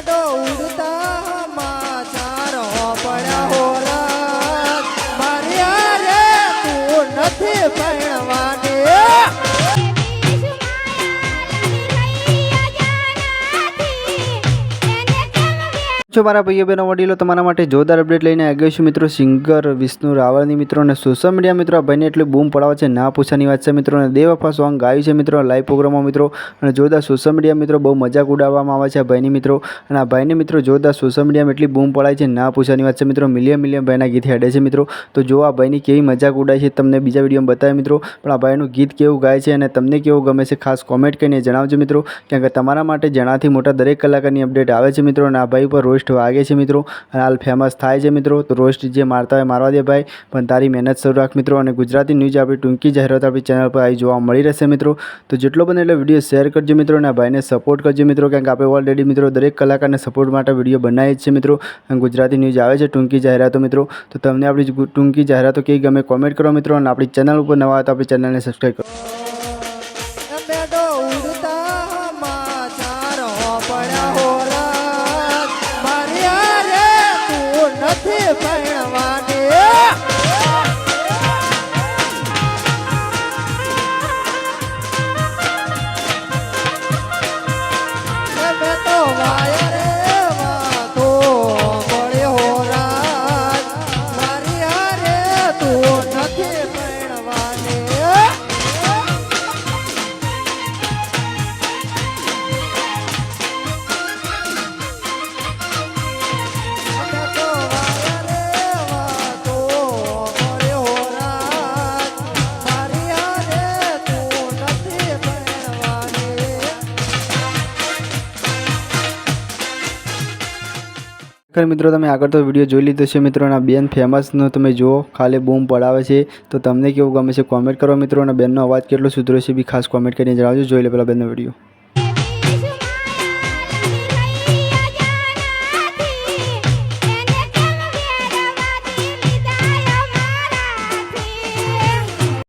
બેટો ઉડતા સમાચાર પડ્યા હોરત મારી રે તું નથી પરણવાની છો મારા ભાઈઓ બહેનો વડીલો તમારા માટે જોરદાર અપડેટ લઈને આવી ગયો છું મિત્રો. સિંગર વિષ્ણુ રાવળની મિત્રો અને સોશિયલ મીડિયા મિત્રો આ ભાઈને એટલી બૂમ પડાવે છે ના પૂછવાની વાત છે મિત્રો. અને દેવફા સોંગ ગાયું છે મિત્રો લાઈવ પ્રોગ્રામમાં મિત્રો. અને જોરદાર સોશિયલ મીડિયા મિત્રો બહુ મજાક ઉડાવવામાં આવે છે આ ભાઈની મિત્રો. અને આ ભાઈને મિત્રો જોરદાર સોશિયલ મીડિયામાં એટલી બૂમ પડાય છે ના પૂછવાની વાત છે મિત્રો. મિલિયન ભાઈના ગીત હેડે છે મિત્રો. તો જો આ ભાઈની કેવી મજાક ઉડાય છે તમને બીજા વિડીયોમાં બતાવે મિત્રો. પણ આ ભાઈનું ગીત કેવું ગાય છે અને તમને કેવું ગમે છે ખાસ કોમેન્ટ કરીને જણાવજો મિત્રો. કારણ કે તમારા માટે જેનાથી મોટા દરેક કલાકારની અપડેટ આવે છે મિત્રો. અને આ ભાઈ પર રોસ્ટ વાગે છે મિત્રો. અને હાલ ફેમસ થાય છે મિત્રો. તો રોસ્ટ જે મારતા હોય મારવા દે ભાઈ, પણ તારી મહેનત શરૂ રાખ મિત્રો. અને ગુજરાતી ન્યૂઝ આપણી ટૂંકી જાહેરાત આપણી ચેનલ પર આવી જોવા મળી રહેશે મિત્રો. તો જેટલો બને એટલે વિડીયો શેર કરજો મિત્રો અને આ ભાઈને સપોર્ટ કરજો મિત્રો. કારણ કે આપણે ઓલરેડી મિત્રો દરેક કલાકારને સપોર્ટ માટે વિડીયો બનાવીએ જ છે મિત્રો. અને ગુજરાતી ન્યૂઝ આવે છે ટૂંકી જાહેરાતો મિત્રો. તો તમને આપણી ટૂંકી જાહેરાતો કેવી ગમે કોમેન્ટ કરો મિત્રો. અને આપણી ચેનલ ઉપર નવા હોય તો આપણી ચેનલને સબસ્ક્રાઈબ કરો. બેટો ઉડતા સમાચાર પડ્યા હોરત મારી રે તું નથી પરણવાની બેટો વાય રે વાતો પડે હોરત મારી રે તું નથી પરણવાની મિત્રો તમે આગળ તો વિડીયો જોઈ લીધો છે મિત્રો. અને આ બેન ફેમસનો તમે જુઓ ખાલી બૂમ પડાવે છે. તો તમને કેવું ગમે છે કોમેન્ટ કરો મિત્રો. અને બેનનો અવાજ કેટલો સુધરો છે બી ખાસ કોમેન્ટ કરીને જણાવજો. જોઈ લે પેલા બેનનો વિડીયો.